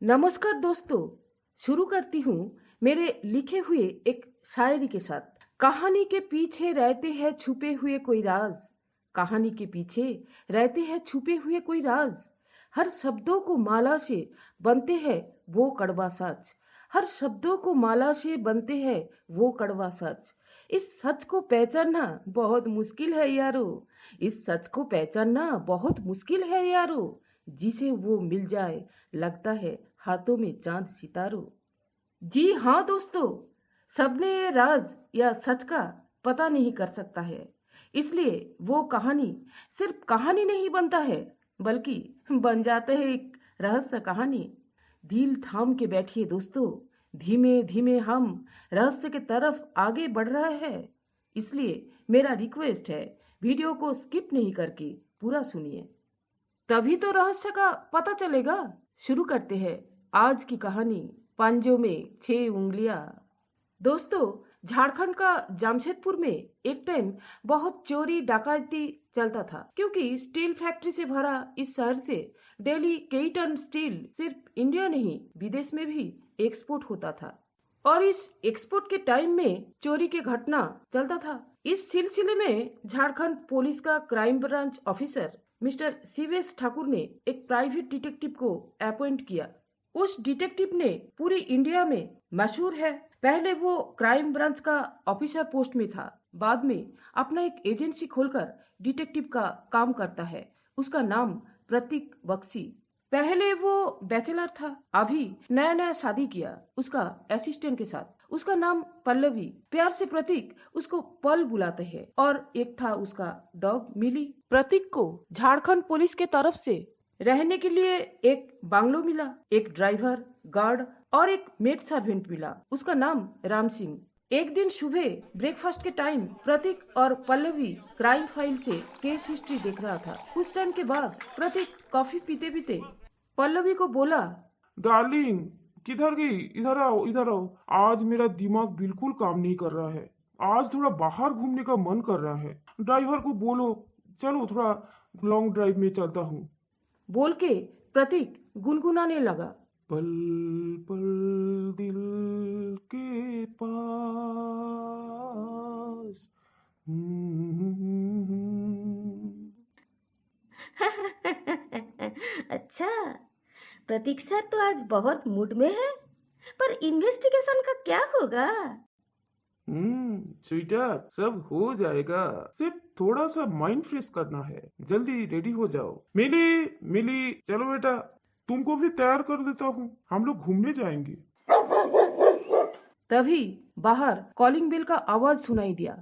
नमस्कार दोस्तों, शुरू करती हूँ मेरे लिखे हुए एक शायरी के साथ। कहानी के पीछे रहते हैं छुपे हुए कोई राज। कहानी के पीछे रहते हैं छुपे हुए कोई राज। हर शब्दों को माला से बनते हैं वो कड़वा सच। हर शब्दों को माला से बनते हैं वो कड़वा सच। इस सच को पहचानना बहुत मुश्किल है यारो। इस सच को पहचानना बहुत मुश्किल है यारो। जिसे वो मिल जाए लगता है हाथों में चांद सितारों। जी हाँ दोस्तों, सबने ये राज या सच का पता नहीं कर सकता है। इसलिए वो कहानी सिर्फ कहानी नहीं बनता है, बल्कि बन जाता है एक रहस्य कहानी। दिल थाम के बैठिए दोस्तों, धीमे धीमे हम रहस्य की तरफ आगे बढ़ रहे हैं। इसलिए मेरा रिक्वेस्ट है, वीडियो को स्किप नहीं करके पूरा सुनिए, तभी तो रहस्य का पता चलेगा। शुरू करते हैं आज की कहानी, पंजों में 6 उंगलियां। दोस्तों, झारखंड का जमशेदपुर में एक टाइम बहुत चोरी डकैती चलता था, क्योंकि स्टील फैक्ट्री से भरा इस शहर से डेली कई टन स्टील सिर्फ इंडिया नहीं विदेश में भी एक्सपोर्ट होता था। और इस एक्सपोर्ट के टाइम में चोरी के घटना चलता था। इस सिलसिले में झारखंड पुलिस का crime branch officer mister Shivesh Thakur ने एक प्राइवेट डिटेक्टिव को अपॉइंट किया। उस डिटेक्टिव ने पूरी इंडिया में मशहूर है। पहले वो क्राइम ब्रांच का ऑफिसर पोस्ट में था, बाद में अपना एक एजेंसी खोलकर डिटेक्टिव का काम करता है। उसका नाम प्रतीक बख्शी। पहले वो बैचलर था, अभी नया नया शादी किया उसका असिस्टेंट के साथ। उसका नाम पल्लवी, प्यार से प्रतीक उसको पल बुलाते हैं। और एक था उसका डॉग मिली। प्रतीक को झारखंड पुलिस के तरफ से रहने के लिए एक बांग्लो मिला, एक ड्राइवर, गार्ड और एक मेड सर्वेंट मिला। उसका नाम राम सिंह। एक दिन सुबह ब्रेकफास्ट के टाइम प्रतीक और पल्लवी क्राइम फाइल से केस हिस्ट्री देख रहा था। कुछ टाइम के बाद प्रतीक कॉफी पीते पीते पल्लवी को बोला, डार्लिंग, किधर गई? इधर आओ, इधर आओ। आज मेरा दिमाग बिल्कुल काम नहीं कर रहा है। आज थोड़ा बाहर घूमने का मन कर रहा है। ड्राइवर को बोलो, चलो थोड़ा लॉन्ग ड्राइव में चलता हूँ। बोल के प्रतीक गुनगुनाने लगा, पल पल दिल के पास। अच्छा, प्रतीक सर तो आज बहुत मूड में है, पर इन्वेस्टिगेशन का क्या होगा? स्वीटर, सब हो जाएगा। सिर्फ थोड़ा सा माइंड फ्रेश करना है। जल्दी रेडी हो जाओ। मिली मिली, चलो बेटा, तुमको भी तैयार कर देता हूँ। हम लोग घूमने जाएंगे। तभी बाहर कॉलिंग बेल का आवाज सुनाई दिया।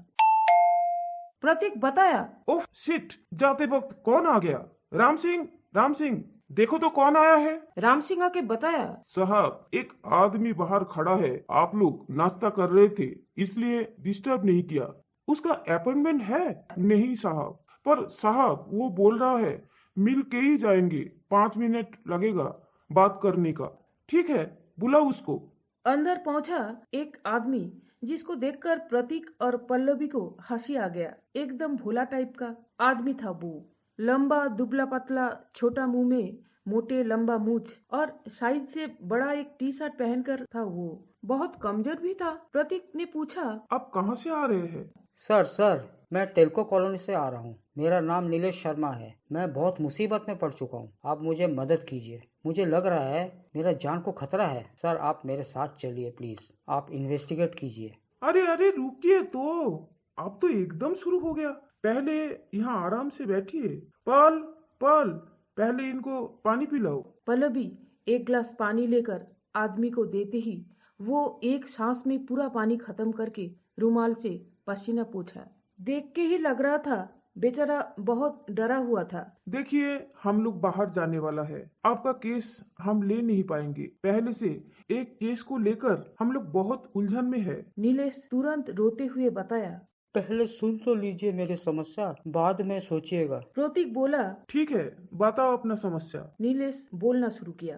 प्रतीक बताया, ओह शिट, जाते वक्त कौन आ गया? राम सिंह, राम सिंह, देखो तो कौन आया है। राम सिंह आके बताया, साहब, एक आदमी बाहर खड़ा है। आप लोग नाश्ता कर रहे थे, इसलिए डिस्टर्ब नहीं किया। उसका अपॉइंटमेंट है? नहीं साहब, पर साहब वो बोल रहा है मिल के ही जाएंगे। 5 मिनट लगेगा बात करने का। ठीक है, बुलाओ उसको। अंदर पहुंचा एक आदमी, जिसको देखकर प्रतीक और पल्लवी को हंसी आ गया। एकदम भोला टाइप का आदमी था वो। लंबा दुबला पतला, छोटा मुंह में मोटे लंबा मूछ और साइज से बड़ा एक टी शर्ट पहनकर था वो। बहुत कमजोर भी था। प्रतीक ने पूछा, आप कहाँ से आ रहे हैं? सर, मैं टेल्को कॉलोनी से आ रहा हूँ। मेरा नाम नीलेश शर्मा है। मैं बहुत मुसीबत में पड़ चुका हूँ। आप मुझे मदद कीजिए। मुझे लग रहा है मेरा जान को खतरा है। सर, आप मेरे साथ चलिए प्लीज। आप इन्वेस्टिगेट कीजिए। अरे अरे रुकिए तो, अब तो एकदम शुरू हो गया। पहले यहाँ आराम से बैठिए। पल पल, पहले इनको पानी पिलाओ। पल्लवी एक गिलास पानी लेकर आदमी को देते ही वो एक सांस में पूरा पानी खत्म करके रुमाल से पसीना पोंछा। देख के ही लग रहा था बेचारा बहुत डरा हुआ था। देखिए, हम लोग बाहर जाने वाला है। आपका केस हम ले नहीं पाएंगे। पहले से एक केस को लेकर हम लोग बहुत उलझन में है। नीलेश तुरंत रोते हुए बताया, पहले सुन तो लीजिए मेरी समस्या, बाद में सोचिएगा। प्रतीक बोला। ठीक है, बताओ अपना समस्या। नीलेश बोलना शुरू किया।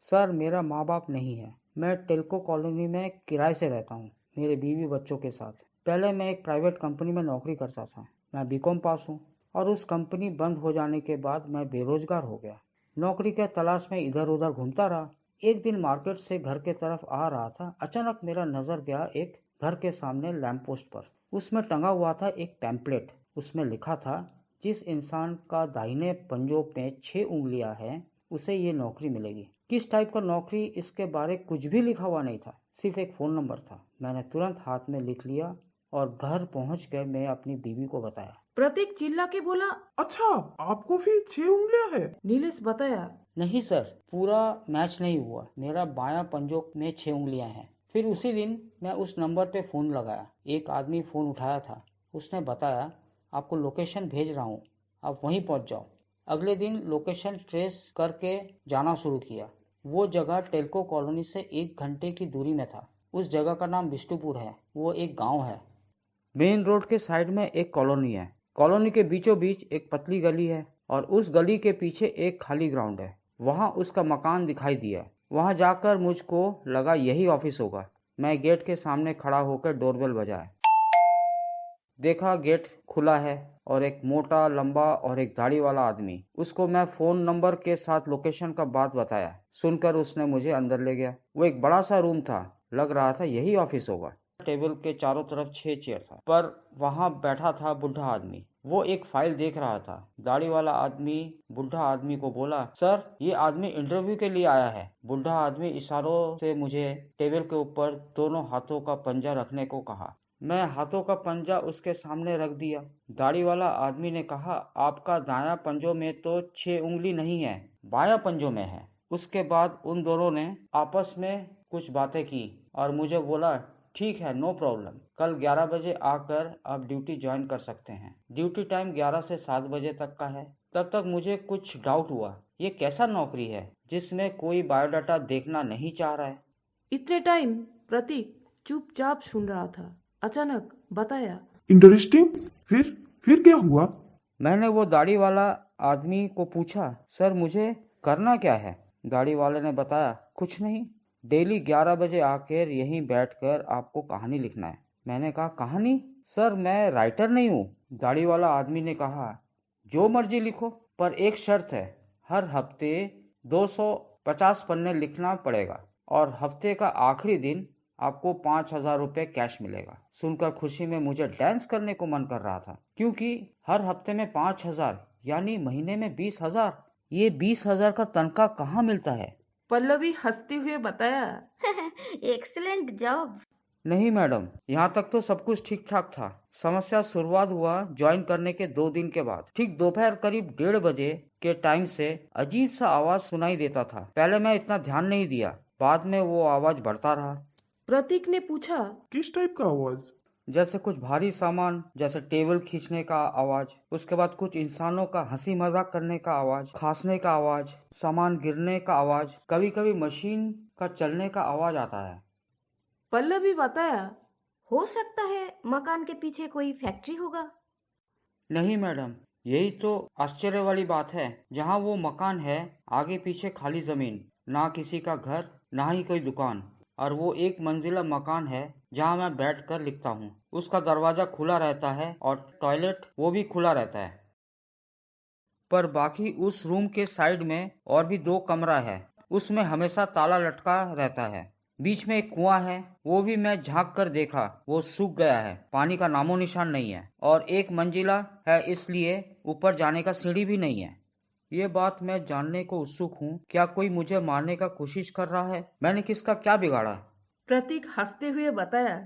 सर, मेरा माँ बाप नहीं है। मैं टेल्को कॉलोनी में किराए से रहता हूँ, मेरे बीवी बच्चों के साथ। पहले मैं एक प्राइवेट कंपनी में नौकरी करता था। मैं बीकॉम पास हूँ और उस कंपनी बंद हो जाने के बाद मैं बेरोजगार हो गया। नौकरी के तलाश में इधर उधर घूमता रहा। एक दिन मार्केट से घर के तरफ आ रहा था। अचानक मेरा नजर गया एक घर के सामने लैंप पोस्ट पर। उसमें टंगा हुआ था एक पैम्पलेट। उसमें लिखा था, जिस इंसान का दाहिने पंजों में 6 उंगलियां हैं उसे ये नौकरी मिलेगी। किस टाइप का नौकरी, इसके बारे कुछ भी लिखा हुआ नहीं था, सिर्फ एक फोन नंबर था। मैंने तुरंत हाथ में लिख लिया और घर पहुंच कर मैं अपनी बीवी को बताया। प्रतीक चिल्ला के बोला। अच्छा, आपको भी 6 उंगलियां है? नीलेश बताया। नहीं सर, पूरा मैच नहीं हुआ। मेरा बायां पंजों में 6 उंगलियां हैं। फिर उसी दिन मैं उस नंबर पे फोन लगाया। एक आदमी फोन उठाया था। उसने बताया, आपको लोकेशन भेज रहा हूँ, आप वहीं पहुंच जाओ। अगले दिन लोकेशन ट्रेस करके जाना शुरू किया। वो जगह टेल्को कॉलोनी से 1 घंटे की दूरी में था। उस जगह का नाम बिष्टुपुर है। वो एक गांव है। मेन रोड के साइड में एक कॉलोनी है। कॉलोनी के बीचों बीच एक पतली गली है और उस गली के पीछे एक खाली ग्राउंड है। वहां उसका मकान दिखाई दिया। वहां जाकर मुझको लगा यही ऑफिस होगा। मैं गेट के सामने खड़ा होकर डोरबेल बजाया। देखा गेट खुला है और एक मोटा लंबा और एक दाढ़ी वाला आदमी। उसको मैं फोन नंबर के साथ लोकेशन का बात बताया। सुनकर उसने मुझे अंदर ले गया। वो एक बड़ा सा रूम था। लग रहा था यही ऑफिस होगा। टेबल के चारों तरफ 6 चेयर था, पर वहां बैठा था बुढ़ा आदमी। वो एक फाइल देख रहा था। दाढ़ी वाला आदमी बुढ़ा आदमी को बोला, सर ये आदमी इंटरव्यू के लिए आया है। बुढ़ा आदमी इशारों से मुझे टेबल के ऊपर दोनों हाथों का पंजा रखने को कहा। मैं हाथों का पंजा उसके सामने रख दिया। दाढ़ी वाला आदमी ने कहा, आपका दायां पंजों में तो 6 उंगली नहीं है, बायां पंजों में है। उसके बाद उन दोनों ने आपस में कुछ बातें की और मुझे बोला, ठीक है, नो प्रॉब्लम, कल 11 बजे आकर आप ड्यूटी ज्वाइन कर सकते हैं। ड्यूटी टाइम 11 से 7 बजे तक का है। तब तक मुझे कुछ डाउट हुआ, ये कैसा नौकरी है जिसमें कोई बायोडाटा देखना नहीं चाह रहा है। इतने टाइम प्रतीक चुपचाप सुन रहा था। अचानक बताया। इंटरेस्टिंग। फिर क्या हुआ? मैंने वो दाढ़ी वाला आदमी को पूछा, सर मुझे करना क्या है? दाढ़ी वाले ने बताया, कुछ नहीं, डेली 11 बजे आकर यहीं बैठकर आपको कहानी लिखना है। मैंने कहा, कहानी? सर मैं राइटर नहीं हूँ। दाढ़ी वाला आदमी ने कहा, जो मर्जी लिखो, पर एक शर्त है, हर हफ्ते 250 पन्ने लिखना पड़ेगा और हफ्ते का आखिरी दिन आपको 5,000 रुपये कैश मिलेगा। सुनकर खुशी में मुझे डांस करने को मन कर रहा था, क्योंकि हर हफ्ते में 5,000 यानी महीने में 20,000। ये 20,000 का तनख्वाह कहाँ मिलता है? पल्लवी हंसते हुए बताया। Excellent job. नहीं मैडम, यहाँ तक तो सब कुछ ठीक ठाक था। समस्या शुरुआत हुआ ज्वाइन करने के 2 दिन के बाद। ठीक दोपहर करीब 1:30 बजे के टाइम से अजीब सा आवाज सुनाई देता था। पहले मैं इतना ध्यान नहीं दिया, बाद में वो आवाज बढ़ता रहा। प्रतीक ने पूछा, किस टाइप का आवाज? जैसे कुछ भारी सामान, जैसे टेबल खींचने का आवाज, उसके बाद कुछ इंसानों का हंसी मजाक करने का आवाज, खांसने का आवाज, सामान गिरने का आवाज, कभी कभी मशीन का चलने का आवाज आता है। पल्लवी बताया। हो सकता है मकान के पीछे कोई फैक्ट्री होगा। नहीं मैडम, यही तो आश्चर्य वाली बात है। जहाँ वो मकान है, आगे पीछे खाली जमीन, ना किसी का घर, ना ही कोई दुकान, और वो 1 मंजिला मकान है जहाँ मैं बैठकर लिखता हूँ। उसका दरवाजा खुला रहता है और टॉयलेट वो भी खुला रहता है। पर बाकी उस रूम के साइड में और भी 2 कमरा है, उसमें हमेशा ताला लटका रहता है। बीच में एक कुआं है, वो भी मैं झांक कर देखा, वो सूख गया है, पानी का नामो निशान नहीं है। और 1 मंजिला है, इसलिए ऊपर जाने का सीढ़ी भी नहीं है। ये बात मैं जानने को उत्सुक हूँ, क्या कोई मुझे मारने का कोशिश कर रहा है? मैंने किसका क्या बिगाड़ा? प्रतीक हंसते हुए बताया।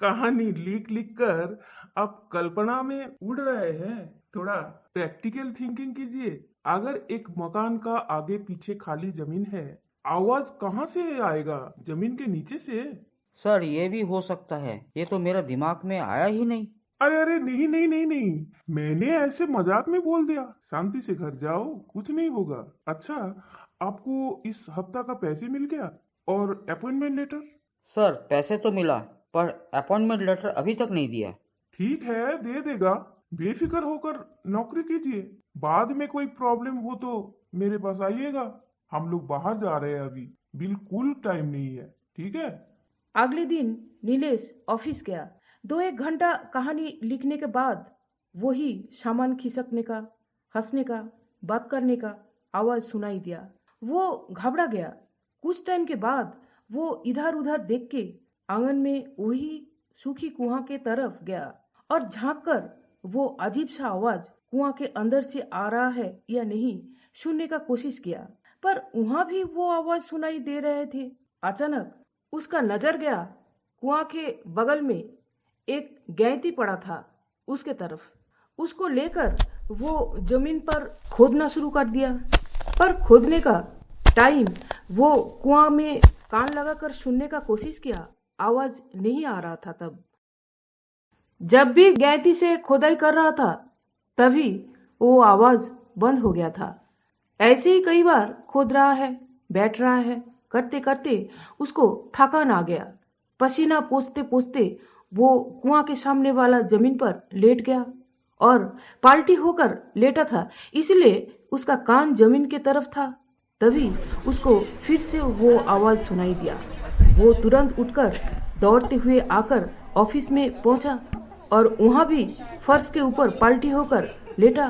कहानी लिख लिख कर आप कल्पना में उड़ रहे हैं। थोड़ा प्रैक्टिकल थिंकिंग कीजिए। अगर एक मकान का आगे पीछे खाली जमीन है, आवाज कहाँ से आएगा? जमीन के नीचे से? सर ये भी हो सकता है, ये तो मेरा दिमाग में आया ही नहीं। अरे नहीं नहीं नहीं नहीं, मैंने ऐसे मजाक में बोल दिया। शांति से घर जाओ, कुछ नहीं होगा। अच्छा, आपको इस हफ्ता का पैसे मिल गया और अपॉइंटमेंट लेटर? सर पैसे तो मिला, पर अपॉइंटमेंट लेटर अभी तक नहीं दिया। ठीक है, दे देगा। बेफिक्र होकर नौकरी कीजिए। बाद में कोई प्रॉब्लम हो तो मेरे पास आइएगा। हम लोग बाहर जा रहे हैं अभी, बिल्कुल टाइम नहीं है। ठीक है? अगले दिन नीलेश ऑफिस गया। 2-1 घंटा कहानी लिखने के बाद वही सामान खिसकने का, हंसने का, बात करने का आवाज सुनाई दिया। वो घबरा गया। कुछ टाइम के बाद वो इधर उधर देख के आंगन में वही सूखी कुआं के तरफ गया और झांक कर वो अजीब सा आवाज कुआं के अंदर से आ रहा है या नहीं सुनने का कोशिश किया, पर वहां भी वो आवाज सुनाई दे रहे थे। अचानक उसका नजर गया कुआं के बगल में एक गैंती पड़ा था उसके तरफ। उसको लेकर वो जमीन पर खोदना शुरू कर दिया, पर खोदने का टाइम वो कुआं में कान लगाकर सुनने का कोशिश किया, आवाज नहीं आ रहा था। तब जब भी गैंती से खोदाई कर रहा था तभी वो आवाज बंद हो गया था। ऐसे ही कई बार खोद रहा है, बैठ रहा है, करते करते उसको थकान आ गया। पसीना पोंछते पोंछते वो कुआं के सामने वाला जमीन पर लेट गया और पाल्टी होकर लेटा था, इसलिए उसका कान जमीन के तरफ था। तभी उसको फिर से वो आवाज सुनाई दिया। वो तुरंत उठकर दौड़ते हुए आकर ऑफिस में पहुंचा और वहां भी फर्श के ऊपर पाल्टी होकर लेटा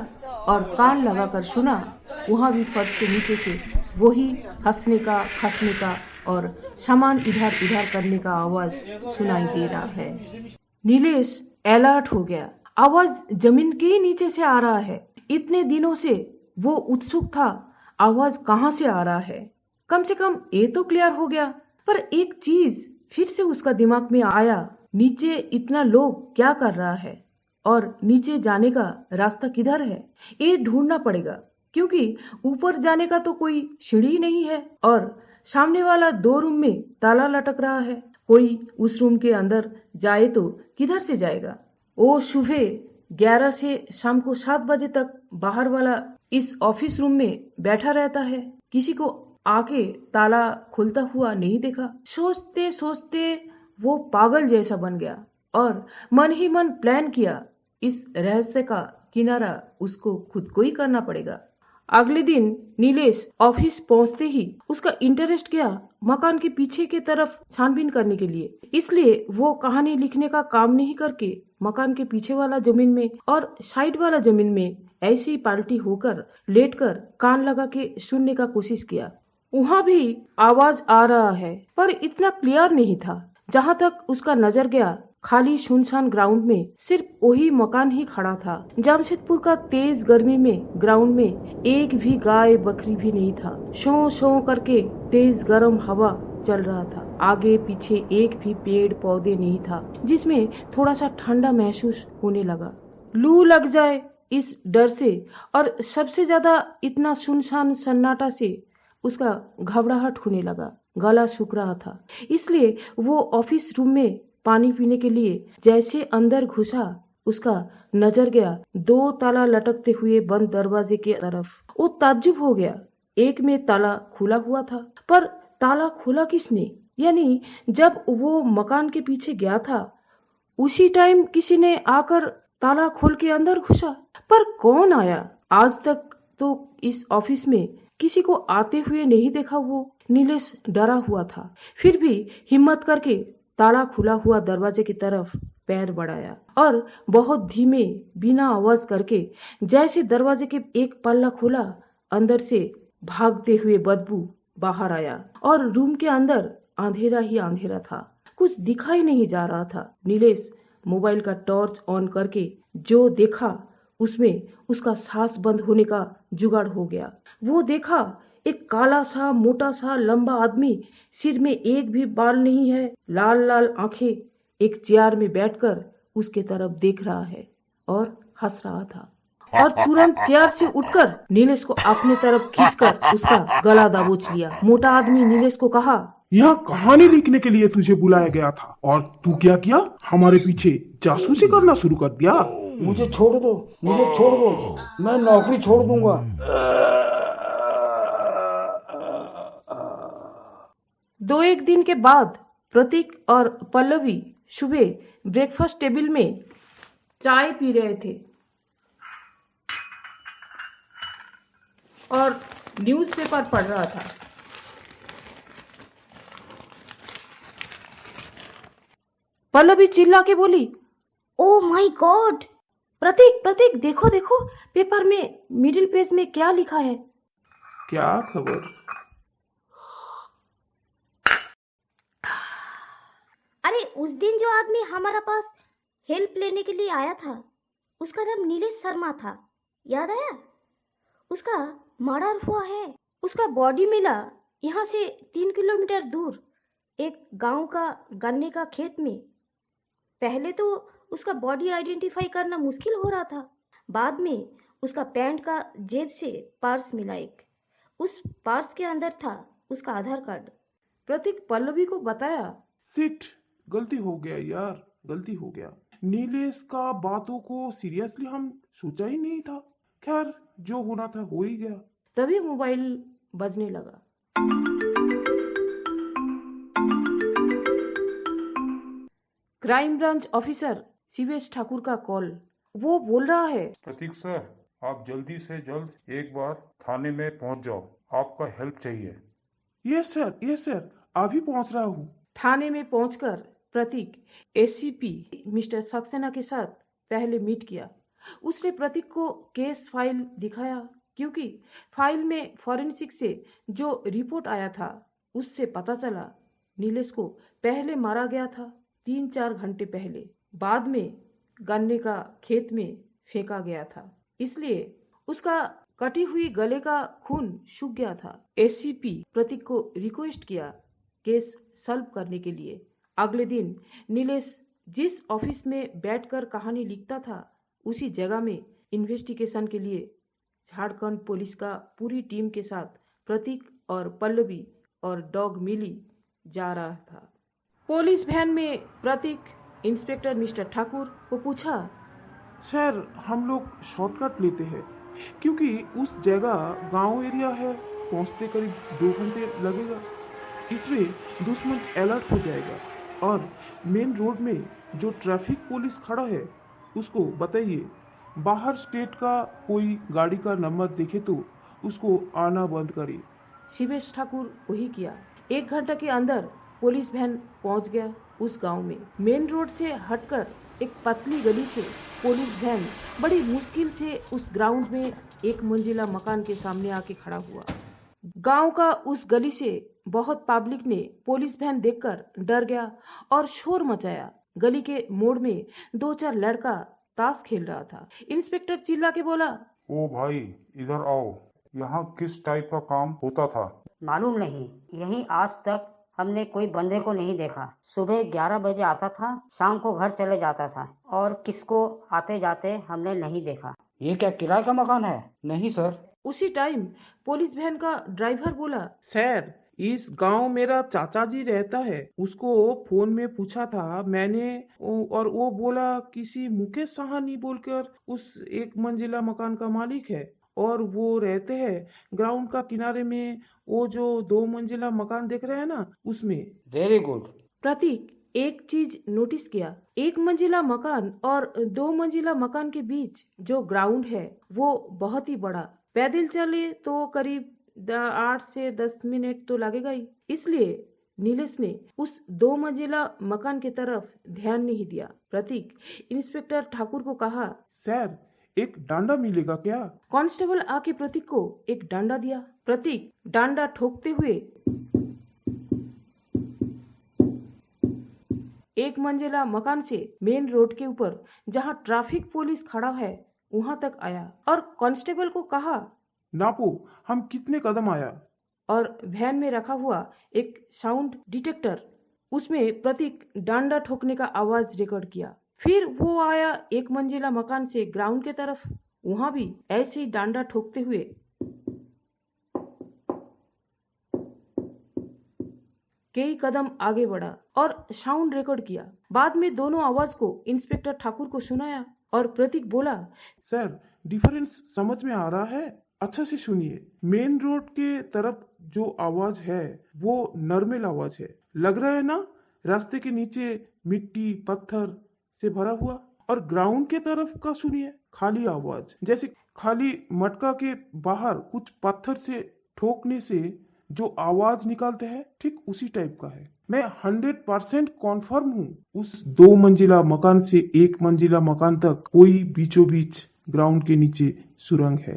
और कान लगाकर सुना। वहां भी फर्श के नीचे से वही हंसने का, खांसने का और सामान इधर उधर करने का आवाज सुनाई दे रहा है। नीलेश अलर्ट हो गया, आवाज जमीन के ही नीचे से आ रहा है। इतने दिनों से वो उत्सुक था आवाज कहां से आ रहा है। कम से कम ये तो क्लियर हो गया, पर एक चीज फिर से उसका दिमाग में आया, नीचे इतना लोग क्या कर रहा है और नीचे जाने का रास्ता किधर है। ये ढूंढना पड़ेगा, क्योंकि ऊपर जाने का तो कोई सीढ़ी नहीं है और सामने वाला 2 रूम में ताला लटक रहा है। कोई उस रूम के अंदर जाए तो किधर से जाएगा। वो सुबह 11 से शाम को 7 बजे तक बाहर वाला इस ऑफिस रूम में बैठा रहता है, किसी को आके ताला खुलता हुआ नहीं देखा। सोचते सोचते वो पागल जैसा बन गया और मन ही मन प्लान किया, इस रहस्य का किनारा उसको खुद को ही करना पड़ेगा। अगले दिन नीलेश ऑफिस पहुंचते ही उसका इंटरेस्ट गया मकान के पीछे के तरफ छानबीन करने के लिए। इसलिए वो कहानी लिखने का काम नहीं करके मकान के पीछे वाला जमीन में और साइड वाला जमीन में ऐसे ही पाल्टी होकर लेटकर कान लगा के सुनने का कोशिश किया। वहां भी आवाज आ रहा है, पर इतना क्लियर नहीं था। जहां तक उसका नजर गया खाली सुनसान ग्राउंड में सिर्फ वही मकान ही खड़ा था। जमशेदपुर का तेज गर्मी में ग्राउंड में एक भी गाय बकरी भी नहीं था। शों शों करके तेज गर्म हवा चल रहा था। आगे पीछे एक भी पेड़ पौधे नहीं था जिसमें थोड़ा सा ठंडा महसूस होने लगा। लू लग जाए इस डर से और सबसे ज्यादा इतना सुनसान सन्नाटा से उसका घबराहट होने लगा। गला सूख रहा था, इसलिए वो ऑफिस रूम में पानी पीने के लिए जैसे अंदर घुसा, उसका नजर गया 2 ताला लटकते हुए बंद दरवाजे के तरफ। वो ताज्जुब हो गया। एक में ताला खुला हुआ था, पर ताला खोला किसने? यानी जब वो मकान के पीछे गया था उसी टाइम किसी ने आकर ताला खोल के अंदर घुसा, पर कौन आया? आज तक तो इस ऑफिस में किसी को आते हुए नहीं देखा। वो नीलेश डरा हुआ था, फिर भी हिम्मत करके ताला खुला हुआ दरवाजे की तरफ पैर बढ़ाया और बहुत धीमे बिना आवाज करके जैसे दरवाजे के एक पल्ला खोला, अंदर से भागते हुए बदबू बाहर आया और रूम के अंदर अंधेरा ही अंधेरा था। कुछ दिखाई नहीं जा रहा था। नीलेश मोबाइल का टॉर्च ऑन करके जो देखा उसमें उसका सांस बंद होने का जुगाड़ हो गया। वो देखा एक काला सा मोटा सा लंबा आदमी, सिर में एक भी बाल नहीं है, लाल लाल आंखें, एक चेयर में बैठकर उसके तरफ देख रहा है और हंस रहा था। और तुरंत चेयर से उठकर नीलेश को अपने तरफ खींचकर उसका गला दबोच लिया। मोटा आदमी नीलेश को कहा, यहाँ कहानी लिखने के लिए तुझे बुलाया गया था और तू क्या किया? हमारे पीछे जासूसी करना शुरू कर दिया। मुझे छोड़ दो, मुझे छोड़ दो, मैं नौकरी छोड़ दूंगा। 2-1 दिन के बाद प्रतीक और पल्लवी सुबह ब्रेकफास्ट टेबल में चाय पी रहे थे और न्यूज़पेपर पढ़ रहा था। पल्लवी चिल्ला के बोली, ओ माय गॉड! प्रतीक प्रतीक देखो देखो, पेपर में मिडिल पेज में क्या लिखा है। क्या खबर? उस दिन जो आदमी हमारा पास हेल्प लेने के लिए आया था, उसका नाम नीलेश शर्मा था, याद आया? उसका मर्डर हुआ है। उसका बॉडी मिला यहाँ से 3 किलोमीटर दूर एक गांव का गन्ने का खेत में। पहले तो उसका बॉडी आइडेंटिफाई करना मुश्किल हो रहा था। बाद में उसका पैंट का जेब से पर्स मिला एक। उस पर्स के अंदर था उसका आधार कार्ड। प्रतीक पल्लवी को बताया। सिट, गलती हो गया यार, गलती हो गया। नीलेश का बातों को सीरियसली हम सोचा ही नहीं था। खैर, जो होना था हो ही गया। तभी मोबाइल बजने लगा। Crime branch officer Shivesh Thakur का कॉल। वो बोल रहा है, प्रतीक सर, आप जल्दी से जल्द एक बार थाने में पहुंच जाओ, आपका हेल्प चाहिए। यस सर, अभी पहुंच रहा हूँ। थाने में पहुंचकर प्रतीक एसीपी मिस्टर सक्सेना के साथ पहले मीट किया। उसने प्रतीक को केस फाइल दिखाया, क्योंकि फाइल में फॉरेंसिक से जो रिपोर्ट आया था उससे पता चला नीलेश को पहले मारा गया था 3-4 घंटे पहले, बाद में गन्ने का खेत में फेंका गया था, इसलिए उसका कटी हुई गले का खून सूख गया था। एसीपी प्रतीक को रिक्वेस्ट किया केस सॉल्व करने के लिए। अगले दिन नीलेश जिस ऑफिस में बैठकर कहानी लिखता था, उसी जगह में इन्वेस्टिगेशन के लिए झारखंड पुलिस का पूरी टीम के साथ प्रतीक और पल्लवी और डॉग मिली जा रहा था। पुलिस वैन में प्रतीक इंस्पेक्टर मिस्टर ठाकुर को पूछा, सर, हम लोग शॉर्टकट लेते हैं क्योंकि उस जगह गांव एरिया है, पहुंचते करीब 2 घंटे लगेगा। इसमें दुश्मन अलर्ट हो जाएगा और मेन रोड में जो ट्रैफिक पुलिस खड़ा है उसको बताइए बाहर स्टेट का कोई गाड़ी का नंबर देखे तो उसको आना बंद करे। शिवेश ठाकुर वही किया। 1 घंटा के अंदर पुलिस वैन पहुंच गया उस गांव में। मेन रोड से हटकर एक पतली गली से पुलिस वैन बड़ी मुश्किल से उस ग्राउंड में 1 मंजिला मकान के सामने आके खड़ा हुआ। गांव का उस गली से बहुत पब्लिक ने पुलिस वैन देखकर डर गया और शोर मचाया। गली के मोड़ में 2-4 लड़का ताश खेल रहा था। इंस्पेक्टर चिल्ला के बोला, ओ भाई, इधर आओ, यहाँ किस टाइप का काम होता था? मालूम नहीं, यहीं आज तक हमने कोई बंदे को नहीं देखा। सुबह 11 बजे आता था, शाम को घर चले जाता था और किसको आते जाते हमने नहीं देखा। ये क्या किराए का मकान है? नहीं सर। उसी टाइम पुलिस वैन का ड्राइवर बोला, सर, इस गांव मेरा चाचा जी रहता है, उसको फोन में पूछा था मैंने और वो बोला किसी मुकेश साहनी बोलकर उस 1 मंजिला मकान का मालिक है और वो रहते हैं ग्राउंड का किनारे में, वो जो 2 मंजिला मकान देख रहे हैं ना, उसमें। Very good. प्रतीक एक चीज नोटिस किया, 1 मंजिला मकान और 2 मंजिला मकान के बीच जो ग्राउंड है वो बहुत ही बड़ा। पैदल चले तो करीब 8 से 10 मिनट तो लगेगा ही। इसलिए नीलेश ने उस 2 मंजिला मकान की तरफ ध्यान नहीं दिया। प्रतीक इंस्पेक्टर ठाकुर को कहा, सर, एक डांडा मिलेगा क्या? कांस्टेबल आके प्रतीक को एक डांडा दिया। प्रतीक डांडा ठोकते हुए 1 मंजिला मकान से मेन रोड के ऊपर जहां ट्रैफिक पुलिस खड़ा है वहां तक आया और कांस्टेबल को कहा, नापो हम कितने कदम आया। और वैन में रखा हुआ एक साउंड डिटेक्टर, उसमें प्रतीक डांडा ठोकने का आवाज रिकॉर्ड किया। फिर वो आया 1 मंजिला मकान से ग्राउंड के तरफ, वहां भी ऐसे ही डांडा ठोकते हुए कई कदम आगे बढ़ा और साउंड रिकॉर्ड किया। बाद में दोनों आवाज को इंस्पेक्टर ठाकुर को सुनाया और प्रतीक बोला, सर, डिफरेंस समझ में आ रहा है? अच्छा से सुनिए। मेन रोड के तरफ जो आवाज है वो नॉर्मल आवाज है, लग रहा है ना, रास्ते के नीचे मिट्टी पत्थर से भरा हुआ। और ग्राउंड के तरफ का सुनिए, खाली आवाज, जैसे खाली मटका के बाहर कुछ पत्थर से ठोकने से जो आवाज निकालते हैं, ठीक उसी टाइप का है। मैं 100% कॉन्फर्म हूँ उस 2 मंजिला मकान से 1 मंजिला मकान तक कोई बीचों बीच ग्राउंड के नीचे सुरंग है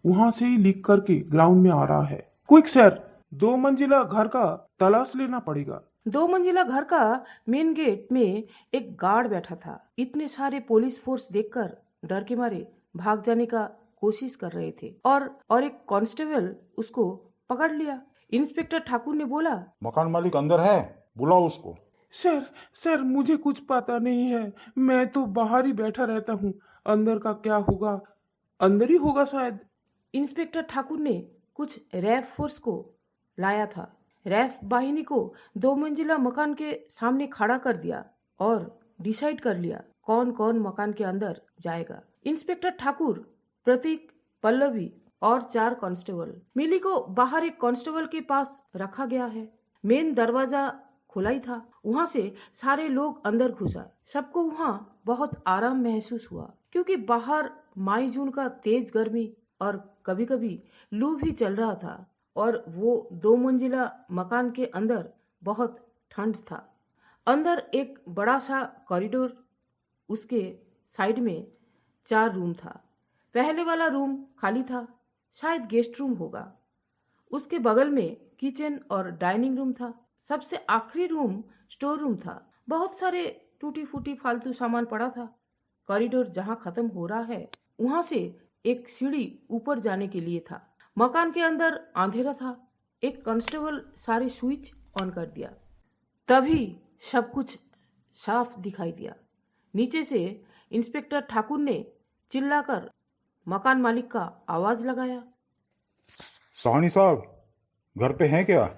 वहां से ही लीक करके ग्राउंड में आ रहा है। क्विक सर, 2 मंजिला घर का तलाश लेना पड़ेगा। 2 मंजिला घर का मेन गेट में एक गार्ड बैठा था। इतने सारे पुलिस फोर्स देखकर डर के मारे भाग जाने का कोशिश कर रहे थे और एक कांस्टेबल उसको पकड़ लिया। इंस्पेक्टर ठाकुर ने बोला, मकान मालिक अंदर है, बुलाओ उसको। सर मुझे कुछ पता नहीं है, मैं तो बाहर ही बैठा रहता हूँ। अंदर का क्या होगा, अंदर ही होगा शायद। इंस्पेक्टर ठाकुर ने कुछ रैफ फोर्स को लाया था। रैफ वाहिनी को 2 मंजिला मकान के सामने खड़ा कर दिया और डिसाइड कर लिया कौन कौन मकान के अंदर जाएगा। इंस्पेक्टर ठाकुर, प्रतीक, पल्लवी और 4 कांस्टेबल। मिली को बाहर एक कांस्टेबल के पास रखा गया है। मेन दरवाजा खुला ही था, वहां से सारे लोग अंदर घुसा। सबको वहां बहुत आराम महसूस हुआ क्योंकि बाहर मई जून का तेज गर्मी और कभी कभी लू भी चल रहा था और वो 2 मंजिला मकान के अंदर बहुत ठंड था। अंदर एक बड़ा सा कॉरिडोर, उसके साइड में 4 रूम था। पहले वाला रूम खाली था, शायद गेस्ट रूम होगा। उसके बगल में किचन और डाइनिंग रूम था। सबसे आखिरी रूम स्टोर रूम था। बहुत सारे टूटी फूटी फालतू सामान पड़ा था। कॉरिडोर जहां खत्म हो रहा है वहां से एक सीढ़ी ऊपर जाने के लिए था। मकान के अंदर अंधेरा था। एक कांस्टेबल सारे स्विच ऑन कर दिया, तभी सब कुछ साफ दिखाई दिया। नीचे से इंस्पेक्टर ठाकुर ने चिल्लाकर मकान मालिक का आवाज लगाया, साहनी साहब, घर पे हैं क्या?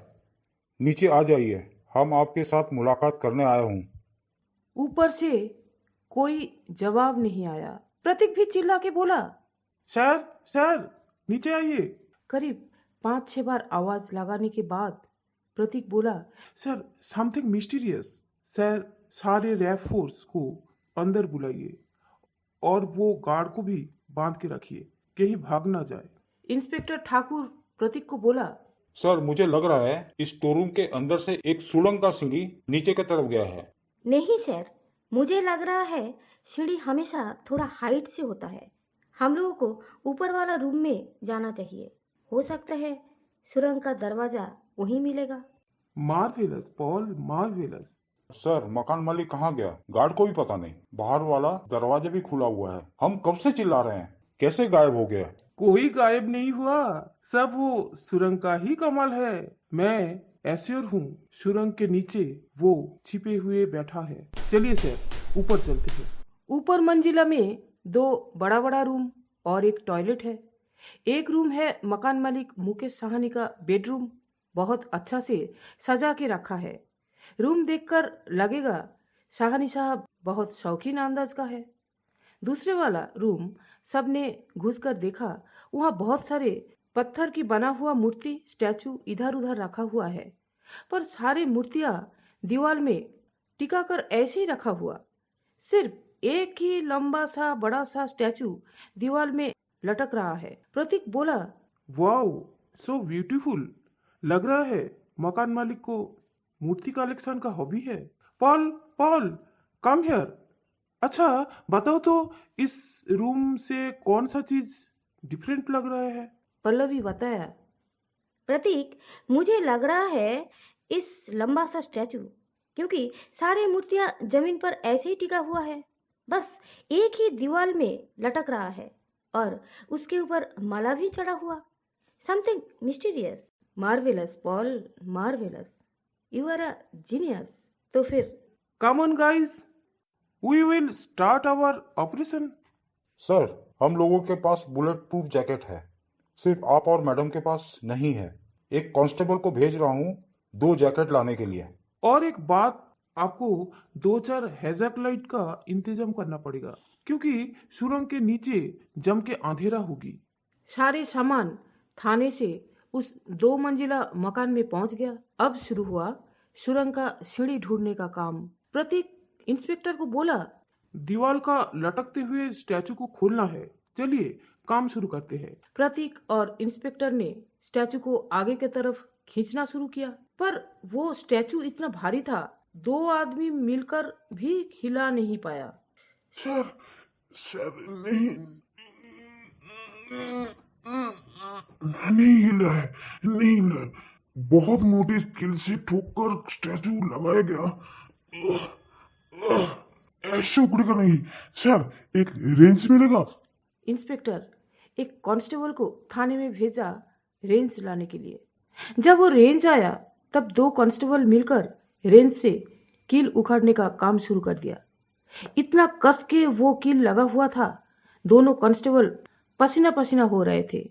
नीचे आ जाइए, हम आपके साथ मुलाकात करने आया हूँ। ऊपर से कोई जवाब नहीं आया। प्रतीक भी चिल्ला के बोला, सर नीचे आइए। करीब 5-6 बार आवाज लगाने के बाद प्रतीक बोला, सर समथिंग मिस्टीरियस। सर सारे रैफ फोर्स को अंदर बुलाइए और वो गार्ड को भी बांध के रखिए, कहीं भाग ना जाए। इंस्पेक्टर ठाकुर प्रतीक को बोला, सर, मुझे लग रहा है इस स्टोर के अंदर से एक सुड़ंग का सीढ़ी नीचे की तरफ गया है। नहीं सर, मुझे लग रहा है सीढ़ी हमेशा थोड़ा हाइट से होता है। हम लोगों को ऊपर वाला रूम में जाना चाहिए। हो सकता है सुरंग का दरवाजा वहीं मिलेगा। Marvellous Paul, marvellous. सर, मकान मालिक कहाँ गया? गार्ड को भी पता नहीं। बाहर वाला दरवाजा भी खुला हुआ है। हम कब से चिल्ला रहे हैं, कैसे गायब हो गया? कोई गायब नहीं हुआ, सब वो सुरंग का ही कमाल है। मैं एश्योर हूँ सुरंग के नीचे वो छिपे हुए बैठा है। चलिए सर, ऊपर चलते हैं। ऊपर मंजिला में 2 बड़ा बड़ा रूम और एक टॉयलेट है। एक रूम है मकान मालिक मुकेश साहनी का बेडरूम, बहुत अच्छा से सजा के रखा है। रूम देखकर लगेगा साहनी साहब बहुत शौकीन अंदाज का है। दूसरे वाला रूम सबने घुसकर देखा, वहां बहुत सारे पत्थर की बना हुआ मूर्ति, स्टैचू इधर उधर रखा हुआ है, पर सारी मूर्तियां दीवार में टिका कर ऐसे ही रखा हुआ। सिर्फ एक ही लंबा सा बड़ा सा स्टैचू दीवार में लटक रहा है। प्रतीक बोला, वाओ, सो ब्यूटीफुल। लग रहा है मकान मालिक को मूर्ति कलेक्शन का हॉबी है। Paul come here. अच्छा बताओ तो, इस रूम से कौन सा चीज डिफरेंट लग रहा है? पल्लवी बताया, प्रतीक, मुझे लग रहा है इस लंबा सा स्टैचू, क्योंकि सारे मूर्तियां जमीन पर ऐसे ही टिका हुआ है, बस एक ही दीवार में लटक रहा है और उसके ऊपर माला भी चढ़ा हुआ। Something mysterious. Marvellous Paul, marvellous, you are a genius. तो फिर come on guys, we will start our operation. Sir, हम लोगों के पास बुलेट प्रूफ जैकेट है, सिर्फ आप और मैडम के पास नहीं है। एक कांस्टेबल को भेज रहा हूँ 2 जैकेट लाने के लिए। और एक बात, आपको 2-4 हैजाक लाइट का इंतजाम करना पड़ेगा, क्योंकि सुरंग के नीचे जम के अंधेरा होगी। सारे सामान थाने से उस 2 मंजिला मकान में पहुंच गया। अब शुरू हुआ सुरंग का सीढ़ी ढूंढने का काम। प्रतीक इंस्पेक्टर को बोला, दीवार का लटकते हुए स्टैचू को खोलना है। चलिए काम शुरू करते हैं। प्रतीक और इंस्पेक्टर ने स्टैचू को आगे की तरफ खींचना शुरू किया, पर वो स्टैचू इतना भारी था 2 आदमी मिलकर भी हिला नहीं पाया। सर नहीं। नहीं हिला है, नहीं हिला है। बहुत मोटी स्किल से ठोकर स्टैचू लगाया गया। ऐसे उकड़ेगा नहीं। सर, एक रेंज मिलेगा? इंस्पेक्टर एक कांस्टेबल को थाने में भेजा रेंज लाने के लिए। जब वो रेंज आया तब दो कांस्टेबल मिलकर रेंज से कील उखाड़ने का काम शुरू कर दिया। इतना कस के वो कील लगा हुआ था, दोनों कांस्टेबल पसीना पसीना हो रहे थे।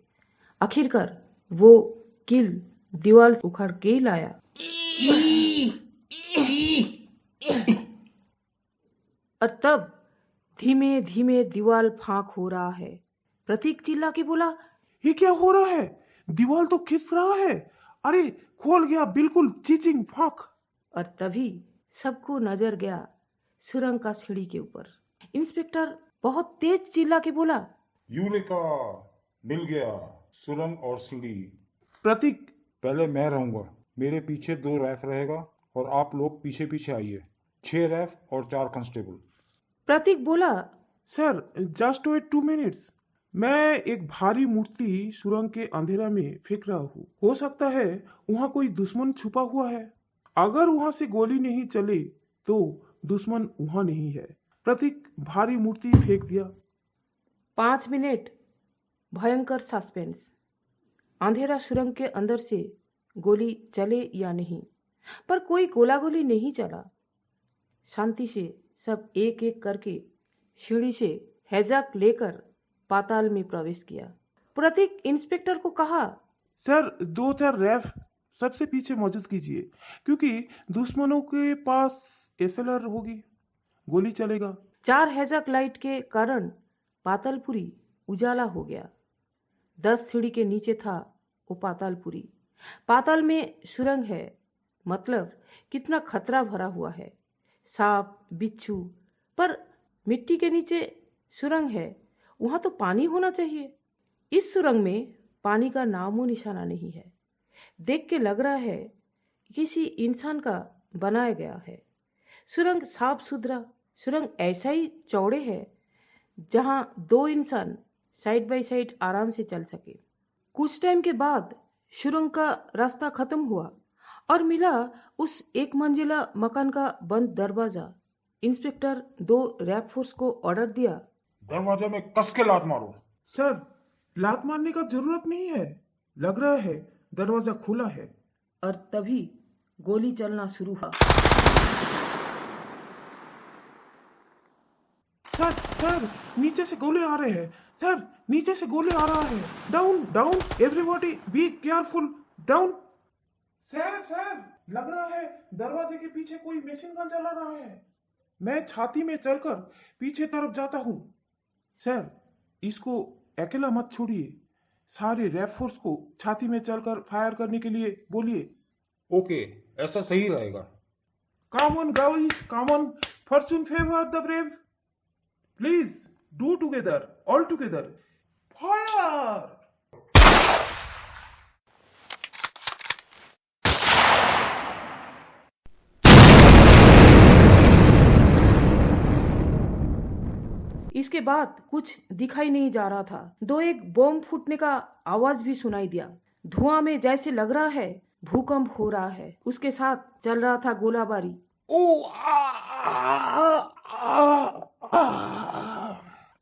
आखिरकार वो कील दीवार से उखाड़ के लाया। और तब धीमे धीमे दीवार फांक हो रहा है। प्रतीक चिल्ला के बोला, ये क्या हो रहा है? दीवार तो खिस रहा है। अरे खोल गया, बिल्कुल चीचिंग फाक। और तभी सबको नजर गया सुरंग का सीढ़ी के ऊपर। इंस्पेक्टर बहुत तेज चिल्ला के बोला, यूरेका, मिल गया सुरंग और सीढ़ी। प्रतीक, पहले मैं रहूंगा, मेरे पीछे 2 रैफ रहेगा और आप लोग पीछे पीछे आइए। 6 रैफ और 4 कांस्टेबल। प्रतीक बोला, सर जस्ट वेट 2 मिनट्स। मैं एक भारी मूर्ति सुरंग के अंधेरा में फेंक रहा हूँ। हो सकता है वहाँ कोई दुश्मन छुपा हुआ है। अगर वहाँ से गोली नहीं चले तो दुश्मन वहाँ नहीं है। प्रतीक भारी मूर्ति फेंक दिया। 5 मिनट भयंकर सस्पेंस। अंधेरा सुरंग के अंदर से गोली चले या नहीं, पर कोई गोला गोली नहीं चला। शांति से सब एक एक करके सीढ़ी से हैजाक लेकर पाताल में प्रवेश किया। प्रतीक इंस्पेक्टर को कहा, सर 2-4 रैफ सबसे पीछे मौजूद कीजिए, क्योंकि दुश्मनों के पास एसएलआर होगी, गोली चलेगा। 4 हैजाक लाइट के कारण पातालपुरी उजाला हो गया। 10 सीढ़ी के नीचे था वो पातालपुरी। पाताल में सुरंग है, मतलब कितना खतरा भरा हुआ है। सांप बिच्छू, पर मिट्टी के नीचे सुरंग है, वहां तो पानी होना चाहिए। इस सुरंग में पानी का नामो निशाना नहीं है। देख के लग रहा है किसी इंसान का बनाया गया है। सुरंग साफ सुथरा, सुरंग ऐसा ही चौड़े है जहां 2 इंसान साइड बाय साइड आराम से चल सके। कुछ टाइम के बाद सुरंग का रास्ता खत्म हुआ और मिला उस 1 मंजिला मकान का बंद दरवाजा। इंस्पेक्टर 2 रैप फोर्स को ऑर्डर दिया, दरवाजे में कस के लात मारो। सर लात मारने का जरूरत नहीं है, लग रहा है दरवाजा खुला है। और तभी गोली चलना शुरू हुआ। सर नीचे से गोले आ रहे हैं। सर नीचे से गोले आ रहा है। Down down, everybody be careful, down. Sir लग रहा है दरवाजे के पीछे कोई मशीन गन चला रहा है। मैं छाती में चलकर पीछे तरफ जाता हूँ। सर इसको अकेला मत छोड़िए, सारे रैप फोर्स को छाती में चलकर फायर करने के लिए बोलिए। ओके, ऐसा सही रहेगा। कम on guys, come on, Fortune favour the brave. Please do together, all together, fire. इसके बाद कुछ दिखाई नहीं जा रहा था। 2-1 बम फूटने का आवाज भी सुनाई दिया। धुआं में जैसे लग रहा है भूकंप हो रहा है। उसके साथ चल रहा था गोलाबारी।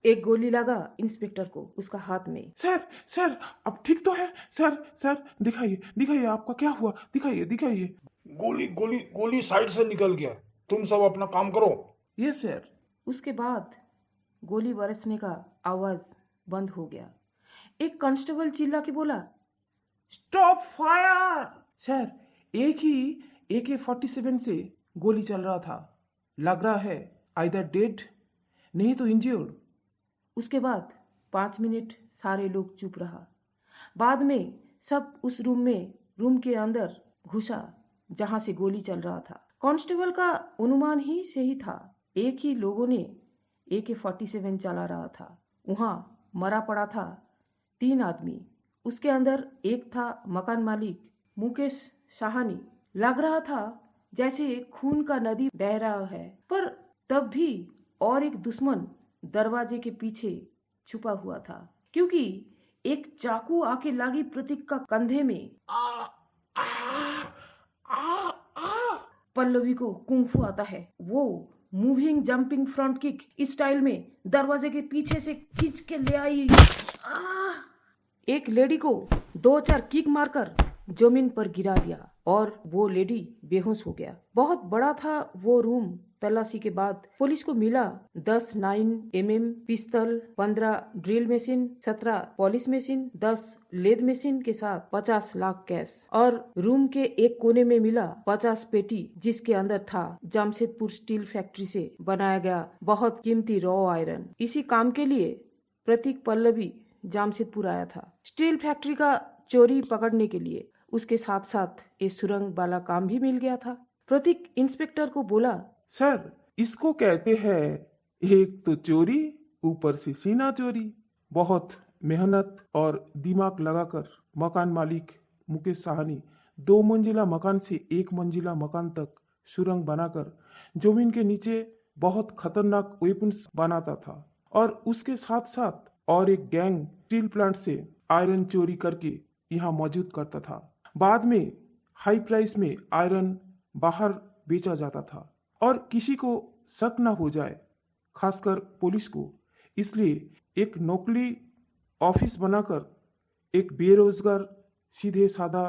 एक गोली लगा इंस्पेक्टर को उसका हाथ में। सर अब ठीक तो है? सर दिखाइए आपका क्या हुआ, दिखाइए। गोली साइड से निकल गया। तुम सब अपना काम करो। Yes sir. उसके बाद गोली बरसने का आवाज बंद हो गया। एक कांस्टेबल चिल्ला के बोला, स्टॉप फायर। सर एक ही AK-47 से गोली चल रहा था। लग रहा है आइदर डेड नहीं तो इंज्योर्ड। उसके बाद 5 मिनट सारे लोग चुप रहा। बाद में सब उस रूम के अंदर घुसा जहां से गोली चल रहा था। कांस्टेबल का अनुमान ही सही था। एक ही लोगों ने AK-47 चला रहा था। वहां मरा पड़ा था 3 आदमी। उसके अंदर एक था मकान मालिक मुकेश साहनी। लग रहा था जैसे खून का नदी बह रहा है, पर तब भी और एक दुश्मन दरवाजे के पीछे छुपा हुआ था, क्योंकि एक चाकू आके लगी प्रतीक का कंधे में। पल्लवी को कुंफू आता है। वो moving jumping front kick style में दरवाजे के पीछे से खींच के ले आई। एक लेडी को 2-4 किक मारकर जमीन पर गिरा दिया और वो लेडी बेहोश हो गया। बहुत बड़ा था वो रूम। तलाशी के बाद पुलिस को मिला 10 9mm पिस्तौल, 15 drill machine, 17 polish machine, 10 lathe machine के साथ 50 लाख कैश। और रूम के एक कोने में मिला 50 पेटी, जिसके अंदर था जमशेदपुर स्टील फैक्ट्री से बनाया गया बहुत कीमती रॉ आयरन। इसी काम के लिए प्रतीक पल्लवी जमशेदपुर आया था, स्टील फैक्ट्री का चोरी पकड़ने के लिए। उसके साथ साथ ये सुरंग वाला काम भी मिल गया था। प्रतीक इंस्पेक्टर को बोला, सर, इसको कहते हैं एक तो चोरी, ऊपर से सीना चोरी। बहुत मेहनत और दिमाग लगाकर मकान मालिक मुकेश साहनी 2 मंजिला मकान से 1 मंजिला मकान तक सुरंग बनाकर जमीन के नीचे बहुत खतरनाक वेपन्स बनाता था। और उसके साथ साथ और एक गैंग स्टील प्लांट से आयरन चोरी करके यहाँ मौजूद करता था। बाद में हाई प्राइस में आयरन बाहर बेचा जाता था और किसी को शक न हो जाए, खासकर पुलिस को, इसलिए एक नकली ऑफिस बनाकर एक बेरोजगार सीधे साधा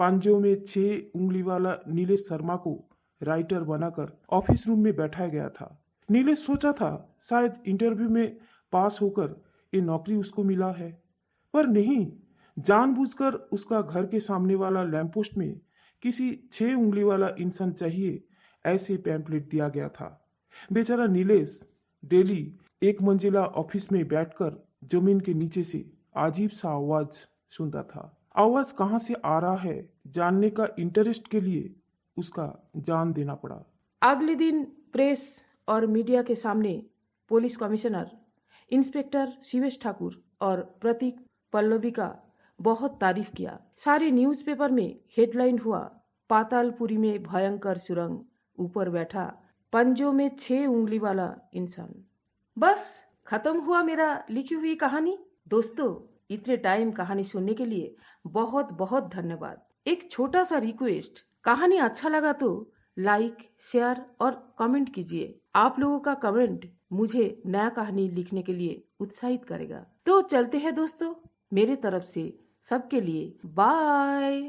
पांजों में 6 उंगली वाला नीलेश शर्मा को राइटर बनाकर ऑफिस रूम में बैठाया गया था। नीलेश सोचा था शायद इंटरव्यू में पास होकर ये नौकरी उसको मिला है, पर नहीं, जानबूझकर उसका घर के सामने वाला लैंपपोस्ट में किसी 6 उंगली वाला इंसान चाहिए ऐसे पैम्पलेट दिया गया था। बेचारा नीलेश डेली 1 मंजिला ऑफिस में बैठकर जमीन के नीचे से अजीब सा आवाज सुनता था। आवाज कहाँ से आ रहा है जानने का इंटरेस्ट के लिए उसका जान देना पड़ा। अगले दिन प्रेस और मीडिया के सामने police commissioner inspector Shivesh Thakur और प्रतीक पल्लवी का बहुत तारीफ किया। सारे न्यूज़पेपर में हेडलाइन हुआ, पातालपुरी में भयंकर सुरंग, ऊपर बैठा पंजों में 6 उंगली वाला इंसान। बस खत्म हुआ मेरा लिखी हुई कहानी। दोस्तों, इतने टाइम कहानी सुनने के लिए बहुत बहुत धन्यवाद। एक छोटा सा रिक्वेस्ट, कहानी अच्छा लगा तो लाइक, शेयर और कमेंट कीजिए। आप लोगों का कमेंट मुझे नया कहानी लिखने के लिए उत्साहित करेगा। तो चलते हैं दोस्तों, मेरे तरफ से सबके लिए बाय।